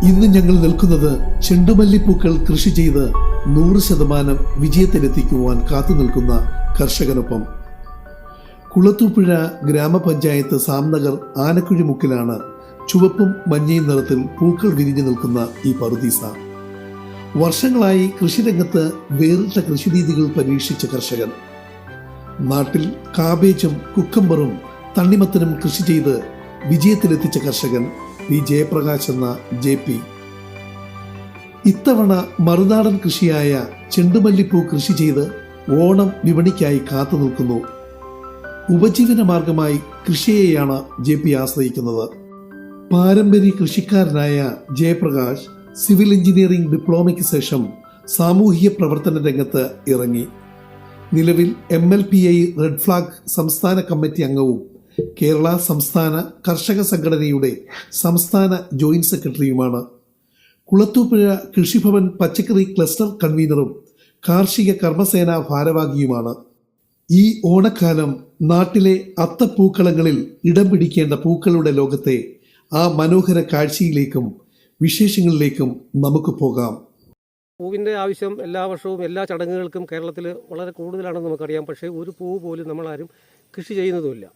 ഇന്ന് ഞങ്ങൾ നിൽക്കുന്നത് ചെണ്ടുമല്ലിപ്പൂക്കൾ കൃഷി ചെയ്ത് 100% വിജയത്തിലെത്തിക്കുവാൻ കാത്തു നിൽക്കുന്ന കർഷകനൊപ്പം. കുളത്തൂപ്പുഴ ഗ്രാമപഞ്ചായത്ത് സാംനഗർ ആനക്കുഴിമുക്കിലാണ് ചുവപ്പും മഞ്ഞയും നിറത്തിൽ പൂക്കൾ വിരിഞ്ഞു നിൽക്കുന്ന ഈ പറുദീസ. വർഷങ്ങളായി കൃഷിരംഗത്ത് വേറിട്ട കൃഷിരീതികൾ പരീക്ഷിച്ച കർഷകൻ. നാട്ടിൽ കാബേജും കുക്കമ്പറും തണ്ണിമത്തനും കൃഷി ചെയ്ത് വിജയത്തിലെത്തിച്ച കർഷകൻ പി ജയപ്രകാശ് എന്ന JP. ഇത്തവണ മറുനാടൻ കൃഷിയായ ചെണ്ടുമല്ലിപ്പൂ കൃഷി ചെയ്ത് ഓണം വിപണിക്കായി കാത്തു നിൽക്കുന്നു. ഉപജീവന മാർഗമായി കൃഷിയെയാണ് JP ആശ്രയിക്കുന്നത്. പാരമ്പര്യ കൃഷിക്കാരനായ ജയപ്രകാശ് സിവിൽ എഞ്ചിനീയറിംഗ് ഡിപ്ലോമയ്ക്ക് ശേഷം സാമൂഹിക പ്രവർത്തന രംഗത്ത് ഇറങ്ങി. നിലവിൽ MLPI റെഡ് ഫ്ലാഗ് സംസ്ഥാന കമ്മിറ്റി അംഗവും കേരള സംസ്ഥാന കർഷക സംഘടനയുടെ സംസ്ഥാന ജോയിന്റ് സെക്രട്ടറിയുമാണ്. കുളത്തൂപ്പുഴ കൃഷിഭവൻ പച്ചക്കറി ക്ലസ്റ്റർ കൺവീനറും കാർഷിക കർമ്മസേന ഭാരവാഹിയുമാണ്. ഈ ഓണക്കാലം നാട്ടിലെ അത്തപ്പൂക്കളങ്ങളിൽ ഇടം പിടിക്കേണ്ട പൂക്കളുടെ ലോകത്തെ ആ മനോഹര കാഴ്ചയിലേക്കും വിശേഷങ്ങളിലേക്കും നമുക്ക് പോകാം. പൂവിൻ്റെ ആവശ്യം എല്ലാ വർഷവും എല്ലാ ചടങ്ങുകൾക്കും കേരളത്തിൽ വളരെ കൂടുതലാണെന്ന് നമുക്കറിയാം. പക്ഷേ ഒരു പൂവ് പോലും നമ്മളാരും കൃഷി ചെയ്യുന്നതുമില്ല.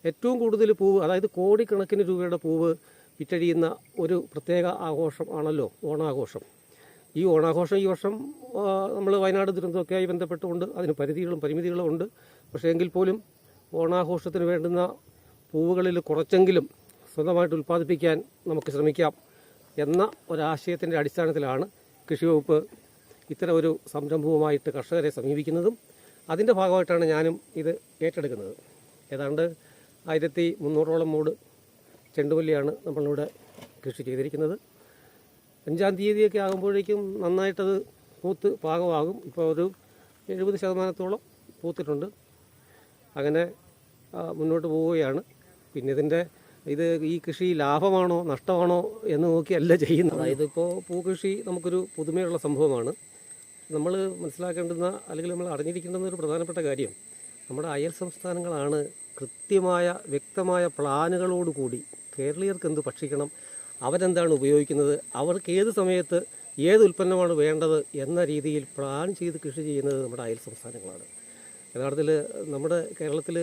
ഏറ്റവും കൂടുതൽ പൂവ്, അതായത് കോടിക്കണക്കിന് രൂപയുടെ പൂവ് വിറ്റഴിയുന്ന ഒരു പ്രത്യേക ആഘോഷം ആണല്ലോ ഓണാഘോഷം. ഈ ഓണാഘോഷം ഈ വർഷം നമ്മൾ വയനാട് ദുരന്തമൊക്കെയായി ബന്ധപ്പെട്ടുകൊണ്ട് അതിന് പരിമിതികളും ഉണ്ട്. പക്ഷേ എങ്കിൽ പോലും ഓണാഘോഷത്തിന് വേണ്ടുന്ന പൂവുകളിൽ കുറച്ചെങ്കിലും സ്വന്തമായിട്ട് ഉൽപ്പാദിപ്പിക്കാൻ നമുക്ക് ശ്രമിക്കാം എന്ന ഒരാശയത്തിൻ്റെ അടിസ്ഥാനത്തിലാണ് കൃഷി വകുപ്പ് ഇത്തരം ഒരു സംരംഭവുമായിട്ട് കർഷകരെ സമീപിക്കുന്നതും അതിൻ്റെ ഭാഗമായിട്ടാണ് ഞാനും ഇത് ഏറ്റെടുക്കുന്നത്. ഏതാണ്ട് 1300ഓളം മൂട് ചെണ്ടുമല്ലിയാണ് നമ്മളിവിടെ കൃഷി ചെയ്തിരിക്കുന്നത്. 5-ാം തീയതിയൊക്കെ ആകുമ്പോഴേക്കും നന്നായിട്ടത് പൂത്ത് പാകമാകും. ഇപ്പോൾ ഒരു 70% പൂത്തിട്ടുണ്ട്. അങ്ങനെ മുന്നോട്ട് പോവുകയാണ്. പിന്നെ ഈ കൃഷി ലാഭമാണോ നഷ്ടമാണോ എന്ന് നോക്കിയല്ല ചെയ്യുന്നത്. അതായത് ഇപ്പോൾ പൂക്കൃഷി നമുക്കൊരു പുതുമയുള്ള സംഭവമാണ്. നമ്മൾ മനസ്സിലാക്കേണ്ടുന്ന അല്ലെങ്കിൽ നമ്മൾ അറിഞ്ഞിരിക്കേണ്ടുന്ന ഒരു പ്രധാനപ്പെട്ട കാര്യം, നമ്മുടെ അയൽ സംസ്ഥാനങ്ങളാണ് കൃത്യമായ വ്യക്തമായ പ്ലാനുകളോടുകൂടി കേരളീയർക്ക് എന്ത് ഭക്ഷിക്കണം, അവരെന്താണ് ഉപയോഗിക്കുന്നത്, അവർക്ക് ഏത് സമയത്ത് ഏത് ഉൽപ്പന്നമാണ് വേണ്ടത് എന്ന രീതിയിൽ പ്ലാൻ ചെയ്ത് കൃഷി ചെയ്യുന്നത് നമ്മുടെ അയൽ സംസ്ഥാനങ്ങളാണ്. യഥാർത്ഥത്തിൽ നമ്മുടെ കേരളത്തിൽ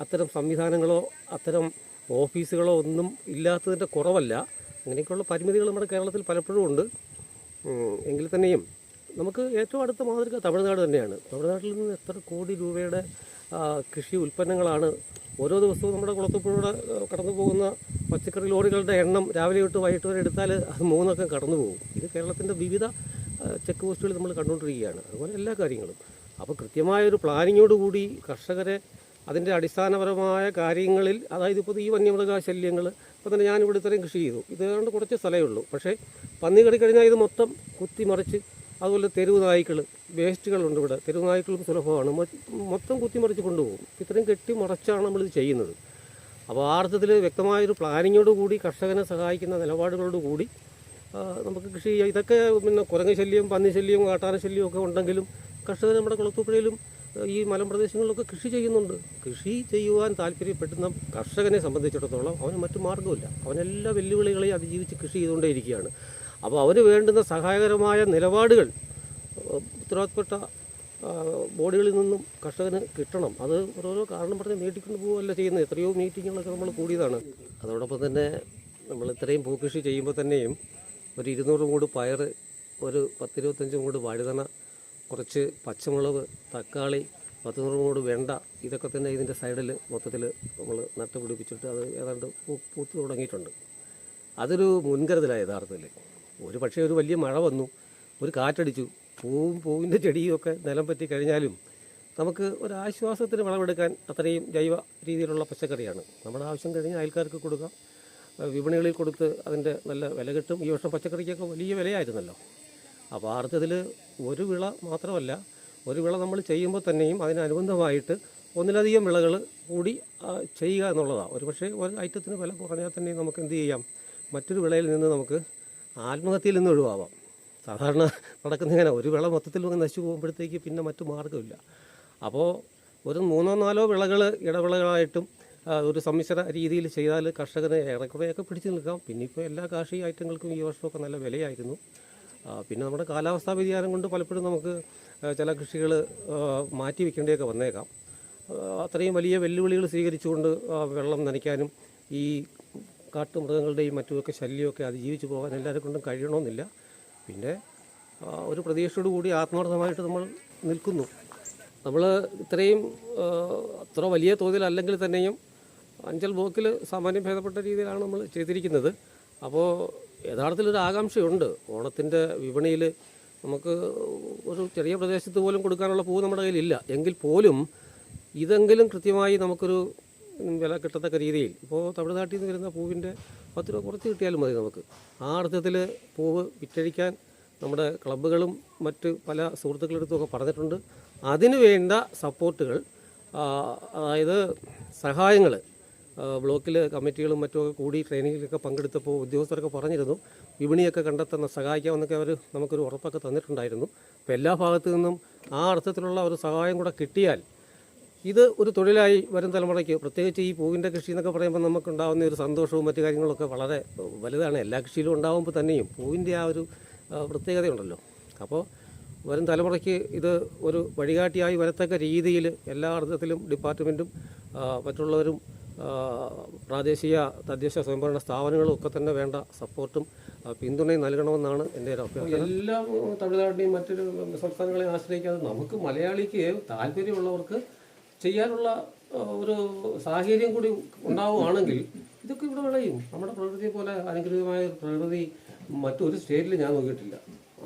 അത്തരം സംവിധാനങ്ങളോ അത്തരം ഓഫീസുകളോ ഒന്നും ഇല്ലാത്തതിൻ്റെ കുറവല്ല. അങ്ങനെയൊക്കെയുള്ള പരിമിതികൾ നമ്മുടെ കേരളത്തിൽ പലപ്പോഴും ഉണ്ട്. എങ്കിൽ തന്നെയും നമുക്ക് ഏറ്റവും അടുത്ത മാതൃക തമിഴ്നാട് തന്നെയാണ്. തമിഴ്നാട്ടിൽ നിന്ന് എത്ര കോടി രൂപയുടെ കൃഷി ഉൽപ്പന്നങ്ങളാണ് ഓരോ ദിവസവും നമ്മുടെ കുളത്തൂപ്പുഴയുടെ കടന്നു പോകുന്ന പച്ചക്കറി ലോറികളുടെ എണ്ണം രാവിലെ തൊട്ട് വൈകിട്ട് വരെ എടുത്താൽ അത് 3 കടന്നു പോകും. ഇത് കേരളത്തിൻ്റെ വിവിധ ചെക്ക് പോസ്റ്റുകൾ നമ്മൾ കണ്ടുകൊണ്ടിരിക്കുകയാണ്. അതുപോലെ എല്ലാ കാര്യങ്ങളും. അപ്പോൾ കൃത്യമായൊരു പ്ലാനിങ്ങോടുകൂടി കർഷകരെ അതിൻ്റെ അടിസ്ഥാനപരമായ കാര്യങ്ങളിൽ, അതായത് ഇപ്പോൾ ഈ വന്യമൃഗശല്യങ്ങൾ, ഇപ്പോൾ തന്നെ ഞാനിവിടെ ഇത്രയും കൃഷി ചെയ്തു. ഇതുകൊണ്ട് കുറച്ച് സ്ഥലമേ ഉള്ളൂ. പക്ഷേ പന്നി കടിക്കഴിഞ്ഞാൽ ഇത് മൊത്തം കുത്തിമറിച്ച്, അതുപോലെ തെരുവ് നായ്ക്കൾ, വേസ്റ്റുകളുണ്ട് ഇവിടെ, തെരുവ് നായ്ക്കളും സുലഭമാണ്, മൊത്തം കുത്തിമറിച്ച് കൊണ്ടുപോകും. ഇത്രയും കെട്ടിമറച്ചാണ് നമ്മളിത് ചെയ്യുന്നത്. അപ്പോൾ ആ അർത്ഥത്തിൽ വ്യക്തമായൊരു പ്ലാനിങ്ങോടുകൂടി കർഷകനെ സഹായിക്കുന്ന നിലപാടുകളോടുകൂടി നമുക്ക് കൃഷി ചെയ്യാം. ഇതൊക്കെ പിന്നെ കുരങ്ങ് ശല്യം, പന്നി ശല്യം, കാട്ടാന ശല്യം ഒക്കെ ഉണ്ടെങ്കിലും കർഷകർ നമ്മുടെ കുളത്തൂപ്പുഴയിലും ഈ മലമ്പ്രദേശങ്ങളിലൊക്കെ കൃഷി ചെയ്യുന്നുണ്ട്. കൃഷി ചെയ്യുവാൻ താല്പര്യപ്പെടുന്ന കർഷകനെ സംബന്ധിച്ചിടത്തോളം അവന് മറ്റു മാർഗ്ഗമില്ല. അവനെല്ലാ വെല്ലുവിളികളെയും അതിജീവിച്ച് കൃഷി ചെയ്തുകൊണ്ടേയിരിക്കുകയാണ്. അപ്പോൾ അവന് വേണ്ടുന്ന സഹായകരമായ നിലപാടുകൾ ഉത്തരവാദിത്തപ്പെട്ട ബോഡികളിൽ നിന്നും കർഷകന് കിട്ടണം. അത് ഓരോരോ കാരണം പറഞ്ഞ് നീട്ടിക്കൊണ്ട് പോവുകയല്ല ചെയ്യുന്നത്. എത്രയോ മീറ്റിങ്ങുകളൊക്കെ നമ്മൾ കൂടിയതാണ്. അതോടൊപ്പം തന്നെ നമ്മൾ ഇത്രയും പൂക്കൃഷി ചെയ്യുമ്പോൾ തന്നെയും ഒരു 200 മൂട് പയർ, ഒരു 10-25 മൂട് വഴുതന, കുറച്ച് പച്ചമുളക്, തക്കാളി, 10-100 മൂട് വെണ്ട, ഇതൊക്കെ തന്നെ ഇതിൻ്റെ സൈഡിൽ മൊത്തത്തിൽ നമ്മൾ നട്ടുപിടിപ്പിച്ചിട്ട് അത് ഏതാണ്ട് പൂത്ത് തുടങ്ങിയിട്ടുണ്ട്. അതൊരു മുൻകരുതലാണ് യഥാർത്ഥത്തിൽ. ഒരു പക്ഷേ ഒരു വലിയ മഴ വന്നു, ഒരു കാറ്റടിച്ചു, പൂവിൻ്റെ ചെടിയും ഒക്കെ നിലം പറ്റി കഴിഞ്ഞാലും നമുക്ക് ഒരാശ്വാസത്തിന് വിളവെടുക്കാൻ അത്രയും ജൈവ രീതിയിലുള്ള പച്ചക്കറിയാണ്. നമ്മുടെ ആവശ്യം കഴിഞ്ഞാൽ അയൽക്കാർക്ക് കൊടുക്കാം, വിപണികളിൽ കൊടുത്ത് അതിൻ്റെ നല്ല വില കിട്ടും. ഈ വർഷം പച്ചക്കറിക്കൊക്കെ വലിയ വിലയായിരുന്നല്ലോ. അപ്പോൾ ആ അർത്ഥത്തിൽ ഒരു വിള മാത്രമല്ല, ഒരു വിള നമ്മൾ ചെയ്യുമ്പോൾ തന്നെയും അതിനനുബന്ധമായിട്ട് ഒന്നിലധികം വിളകൾ കൂടി ചെയ്യുക എന്നുള്ളതാണ്. ഒരു പക്ഷേ ഒരു ഐറ്റത്തിന് വില കുറഞ്ഞാൽ തന്നെ നമുക്ക് എന്ത് ചെയ്യാം, മറ്റൊരു വിളയിൽ നിന്ന് നമുക്ക് ആത്മഹത്യയിൽ നിന്ന് ഒഴിവാവാം. സാധാരണ നടക്കുന്നിങ്ങനെ ഒരു വിള മൊത്തത്തിൽ നശിച്ചു പോകുമ്പോഴത്തേക്ക് പിന്നെ മറ്റു മാർഗ്ഗമില്ല. അപ്പോൾ ഒരു 3-4 വിളകൾ ഇടവിളകളായിട്ടും ഒരു സമ്മിശ്ര രീതിയിൽ ചെയ്താൽ കർഷകന് ഏറെക്കുറെയൊക്കെ പിടിച്ചു നിൽക്കാം. പിന്നെ ഇപ്പോൾ എല്ലാ കാർഷിക ഐറ്റങ്ങൾക്കും ഈ വർഷമൊക്കെ നല്ല വിലയായിരുന്നു. പിന്നെ നമ്മുടെ കാലാവസ്ഥാ വ്യതിയാനം കൊണ്ട് പലപ്പോഴും നമുക്ക് ചില കൃഷികൾ മാറ്റി വയ്ക്കേണ്ടിയൊക്കെ വന്നേക്കാം. അത്രയും വലിയ വെല്ലുവിളികൾ സ്വീകരിച്ചുകൊണ്ട് വെള്ളം നനയ്ക്കാനും ഈ കാട്ടുമൃഗങ്ങളുടെയും മറ്റുമൊക്കെ ശല്യമൊക്കെ അതിജീവിച്ച് പോകാൻ എല്ലാവരെ കൊണ്ടും കഴിയണമെന്നില്ല. പിന്നെ ഒരു പ്രതീക്ഷയോടുകൂടി ആത്മാർത്ഥമായിട്ട് നമ്മൾ നിൽക്കുന്നു. നമ്മൾ ഇത്രയും അത്ര വലിയ തോതിലല്ലെങ്കിൽ തന്നെയും അഞ്ചൽ ബ്ലോക്കിൽ സാമാന്യം ഭേദപ്പെട്ട രീതിയിലാണ് നമ്മൾ ചെയ്തിരിക്കുന്നത്. അപ്പോൾ യഥാർത്ഥത്തിലൊരു ആകാംക്ഷയുണ്ട്. ഓണത്തിൻ്റെ വിപണിയിൽ നമുക്ക് ഒരു ചെറിയ പ്രദേശത്ത് പോലും കൊടുക്കാനുള്ള പൂവ് നമ്മുടെ കയ്യിലില്ല എങ്കിൽ പോലും ഇതെങ്കിലും കൃത്യമായി നമുക്കൊരു വില കിട്ടത്തക്ക രീതിയിൽ, ഇപ്പോൾ തമിഴ്നാട്ടിൽ നിന്ന് വരുന്ന പൂവിൻ്റെ 10 രൂപ കുറച്ച് കിട്ടിയാലും മതി നമുക്ക്. ആ അർത്ഥത്തിൽ പൂവ് വിറ്റഴിക്കാൻ നമ്മുടെ ക്ലബ്ബുകളും മറ്റ് പല സുഹൃത്തുക്കളെടുത്തുമൊക്കെ പറഞ്ഞിട്ടുണ്ട്. അതിനു വേണ്ട സപ്പോർട്ടുകൾ, അതായത് സഹായങ്ങൾ, ബ്ലോക്കിൽ കമ്മിറ്റികളും മറ്റുമൊക്കെ കൂടി ട്രെയിനിങ്ങിലൊക്കെ പങ്കെടുത്തപ്പോൾ ഉദ്യോഗസ്ഥരൊക്കെ പറഞ്ഞിരുന്നു വിപണിയൊക്കെ കണ്ടെത്തുന്ന സഹായിക്കാമെന്നൊക്കെ അവർ നമുക്കൊരു ഉറപ്പൊക്കെ തന്നിട്ടുണ്ടായിരുന്നു. അപ്പോൾ എല്ലാ ഭാഗത്തു നിന്നും ആ അർത്ഥത്തിലുള്ള ഒരു സഹായം കൂടെ കിട്ടിയാൽ ഇത് ഒരു തൊഴിലായി വരും തലമുറയ്ക്ക്, പ്രത്യേകിച്ച് ഈ പൂവിൻ്റെ കൃഷി എന്നൊക്കെ പറയുമ്പോൾ നമുക്കുണ്ടാകുന്ന ഒരു സന്തോഷവും മറ്റു കാര്യങ്ങളൊക്കെ വളരെ വലുതാണ്. എല്ലാ കൃഷിയിലും ഉണ്ടാകുമ്പോൾ തന്നെയും പൂവിൻ്റെ ആ ഒരു പ്രത്യേകതയുണ്ടല്ലോ. അപ്പോൾ വരും തലമുറയ്ക്ക് ഇത് ഒരു വഴികാട്ടിയായി വരത്തക്ക രീതിയിൽ എല്ലാ അർത്ഥത്തിലും ഡിപ്പാർട്ട്മെൻറ്റും മറ്റുള്ളവരും പ്രാദേശിക തദ്ദേശ സ്വയംഭരണ സ്ഥാപനങ്ങളും ഒക്കെ തന്നെ വേണ്ട സപ്പോർട്ടും പിന്തുണയും നൽകണമെന്നാണ് എൻ്റെ ഒരു അഭ്യർത്ഥന. എല്ലാ തമിഴ്നാടിനെയും മറ്റൊരു സംസ്ഥാനങ്ങളെയും ആശ്രയിക്കാതെ നമുക്ക് മലയാളിക്ക് താല്പര്യമുള്ളവർക്ക് ചെയ്യാനുള്ള ഒരു സാഹചര്യം കൂടി ഉണ്ടാവുകയാണെങ്കിൽ ഇതൊക്കെ ഇവിടെ വിളയും. നമ്മുടെ പ്രകൃതിയെ പോലെ അനുഗ്രഹമായ പ്രകൃതി മറ്റൊരു സ്റ്റേറ്റിൽ ഞാൻ നോക്കിയിട്ടില്ല.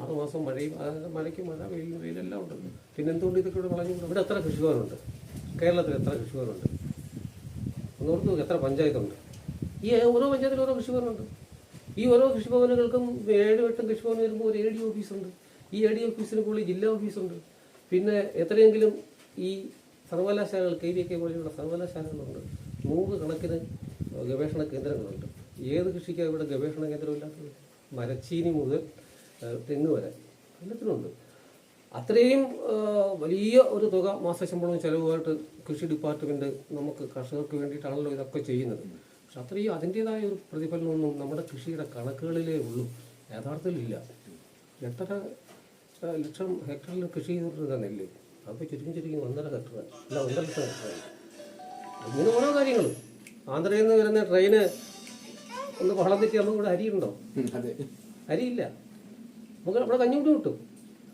6 മാസം മഴയും, മഴയ്ക്ക് മഴ, വെയിലെല്ലാം ഉണ്ട്. പിന്നെ എന്തുകൊണ്ട് ഇതൊക്കെ ഇവിടെ വിളഞ്ഞു? ഇവിടെ എത്ര കൃഷിഭവനുണ്ട്? കേരളത്തിൽ എത്ര കൃഷിഭവനുണ്ട്? ഒന്നോർത്ത് നോക്ക്, എത്ര പഞ്ചായത്തുണ്ട്? ഈ ഓരോ പഞ്ചായത്തിലും ഓരോ കൃഷിഭവനുണ്ട്. ഈ ഓരോ കൃഷിഭവനുകൾക്കും 7-8 കൃഷിഭവൻ വരുമ്പോൾ ഒരു AD ഓഫീസുണ്ട്. ഈ AD ഓഫീസിന് കൂടുതൽ ജില്ലാ ഓഫീസുണ്ട്. പിന്നെ എത്രയെങ്കിലും ഈ സർവകലാശാലകൾ, KVK പോലെയുള്ള സർവകലാശാലകളുണ്ട്. 100 കണക്കിന് ഗവേഷണ കേന്ദ്രങ്ങളുണ്ട്. ഏത് കൃഷിക്കാണ് ഇവിടെ ഗവേഷണ കേന്ദ്രമില്ലാത്തത്? മരച്ചീനി മുതൽ തെങ്ങ് വരെ എല്ലാത്തിനുണ്ട്. അത്രയും വലിയ ഒരു തുക മാസശമ്പളവും ചിലവുമായിട്ട് കൃഷി ഡിപ്പാർട്ട്മെൻറ്റ് നമുക്ക് കർഷകർക്ക് വേണ്ടിയിട്ടാണല്ലോ ഇതൊക്കെ ചെയ്യുന്നത്. പക്ഷെ അത്രയും അതിൻ്റേതായ ഒരു പ്രതിഫലനമൊന്നും നമ്മുടെ കൃഷിയുടെ കണക്കുകളിലേ ഉള്ളൂ, യഥാർത്ഥത്തിലില്ല. 8.5 ലക്ഷം ഹെക്ടറിൽ കൃഷി ചെയ്തിട്ടുള്ള നെല്ല് അപ്പോൾ ചുരുങ്ങി 1.5 ഹെക്ടർ, അല്ല 1.5 ലക്ഷം ഹെക്ടറായി. ഇങ്ങനെ ഓരോ കാര്യങ്ങളും. ആന്ധ്രയിൽ നിന്ന് വരുന്ന ട്രെയിന് ഒന്ന് വളം തെറ്റി നമുക്ക് ഇവിടെ അരിയുണ്ടോ? അരിയില്ല. നമുക്ക് അവിടെ കഞ്ഞിമുട്ടി കിട്ടും.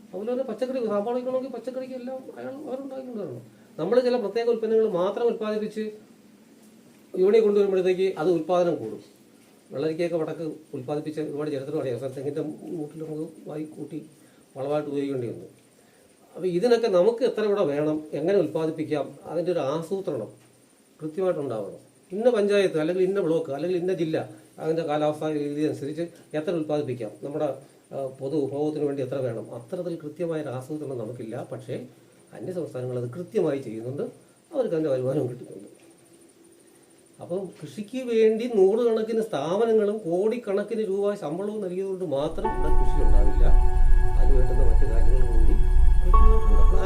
അതുപോലെ തന്നെ പച്ചക്കറി, സവാള വയ്ക്കണമെങ്കിൽ പച്ചക്കറിക്ക് എല്ലാം അവരുണ്ടാക്കിക്കൊണ്ട് വരണം. നമ്മൾ ചില പ്രത്യേക ഉൽപ്പന്നങ്ങൾ മാത്രം ഉൽപ്പാദിപ്പിച്ച് വിപണി കൊണ്ടുവരുമ്പോഴത്തേക്ക് അത് ഉൽപ്പാദനം കൂടും. വെള്ളരിക്കയൊക്കെ വടക്ക് ഉൽപ്പാദിപ്പിച്ച് ഒരുപാട് ചരിത്രം അറിയാം. തെങ്ങിൻ്റെ മൂട്ടിൽ നമുക്ക് വായി കൂട്ടി വളമായിട്ട് ഉപയോഗിക്കേണ്ടി വന്നു. അപ്പോൾ ഇതിനൊക്കെ നമുക്ക് എത്ര ഇവിടെ വേണം, എങ്ങനെ ഉൽപ്പാദിപ്പിക്കാം, അതിൻ്റെ ഒരു ആസൂത്രണം കൃത്യമായിട്ടുണ്ടാവണം. ഇന്ന പഞ്ചായത്ത് അല്ലെങ്കിൽ ഇന്ന ബ്ലോക്ക് അല്ലെങ്കിൽ ഇന്ന ജില്ല അതിൻ്റെ കാലാവസ്ഥാ രീതി അനുസരിച്ച് എത്ര ഉൽപ്പാദിപ്പിക്കാം, നമ്മുടെ പൊതു ഉപഭോഗത്തിന് വേണ്ടി എത്ര വേണം, അത്തരത്തിൽ കൃത്യമായൊരു ആസൂത്രണം നമുക്കില്ല. പക്ഷേ അന്യ സംസ്ഥാനങ്ങൾ അത് കൃത്യമായി ചെയ്യുന്നുണ്ട്, അവർക്ക് അതിൻ്റെ വരുമാനവും കിട്ടുന്നുണ്ട്. അപ്പം കൃഷിക്ക് വേണ്ടി 100 കണക്കിന് സ്ഥാപനങ്ങളും കോടിക്കണക്കിന് രൂപ ശമ്പളവും നൽകിയതുകൊണ്ട് മാത്രം ഇവിടെ കൃഷി ഉണ്ടാവില്ല. അതിന് വേണ്ടുന്ന മറ്റു കാര്യങ്ങൾ കൂടി കൃത്യമായിട്ടുണ്ട്.